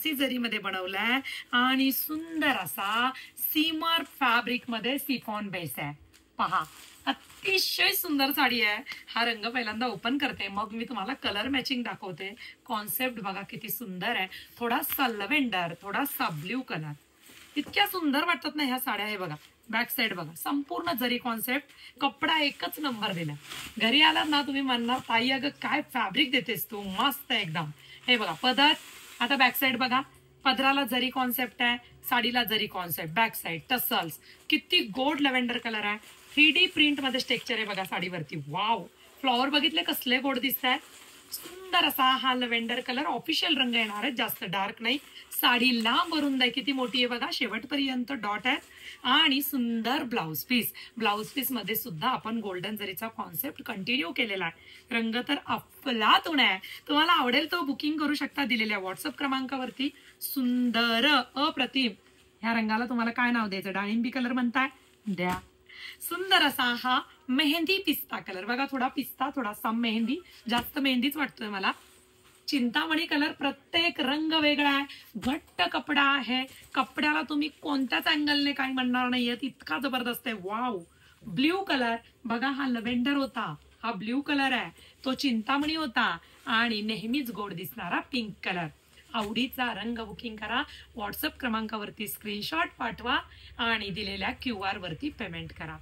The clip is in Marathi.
फॅन्सी जरीमध्ये बनवलाय आणि सुंदर असा सीमर फॅब्रिक मध्ये सिफॉन बेस आहे. पहा, अतिशय सुंदर साडी आहे. हा रंग पहिल्यांदा ओपन करते, मग मी तुम्हाला कलर मॅचिंग दाखवते. कॉन्सेप्ट बघा किती सुंदर आहे. थोडासा लव्हेंडर, थोडासा ब्ल्यू कलर, इतक्या सुंदर वाटतात ना ह्या साड्या. हे बघा, बॅक साइड बघा, संपूर्ण जरी कॉन्सेप्ट, कपडा एकच नंबर दिला. घरी आलात ना तुम्ही म्हणणार ताई अगं काय फॅब्रिक देतेस तू, मस्त आहे एकदम. हे बघा पदर, आता बॅक साइड बघा, पदराला जरी कॉन्सेप्ट आहे, साडीला जरी कॉन्सेप्ट, बॅक साइड टसल्स, किती गोड लव्हेंडर कलर आहे. 3D प्रिंट मध्ये टेक्स्चर आहे बघा साडीवरती. वाव, फ्लॉवर बघितले कसले गोड दिसत आहेत. सुंदर असा हा लव्हेंडर कलर, ऑफिशियल रंग येणार आहे, जास्त डार्क नाही. साडी लांब रुंद आहे, किती मोठी आहे बघा, शेवटपर्यंत डॉट आहेत आणि सुंदर ब्लाउज पीस. ब्लाउज पीस मध्ये सुद्धा आपण गोल्डन जरीचा कॉन्सेप्ट कंटिन्यू केलेला आहे. रंग तर अफलातून आहे. तुम्हाला आवडेल तो बुकिंग करू शकता दिलेल्या व्हॉट्सअप क्रमांकावरती. सुंदर अप्रतिम. ह्या रंगाला तुम्हाला काय नाव द्यायचं? डाळिंबी कलर म्हणताय, द्या. सुंदर असा हा मेहंदी पिस्ता कलर बघा, थोडा पिस्ता थोडासा मेहंदी, जास्त मेहंदीच वाटतोय मला. चिंतामणी कलर, प्रत्येक रंग वेगळा आहे. घट्ट कपडा आहे. कपड्याला तुम्ही कोणत्याच अँगलने काही म्हणणार नाहीये, इतका जबरदस्त आहे. वाव, ब्ल्यू कलर बघा, हा लव्हेंडर होता, हा ब्ल्यू कलर आहे, तो चिंतामणी होता आणि नेहमीच गोड दिसणारा पिंक कलर. आवडीचा रंग बुकिंग करा. व्हॉट्सअप क्रमांकावरती स्क्रीनशॉट पाठवा आणि दिलेल्या QR वरती पेमेंट करा.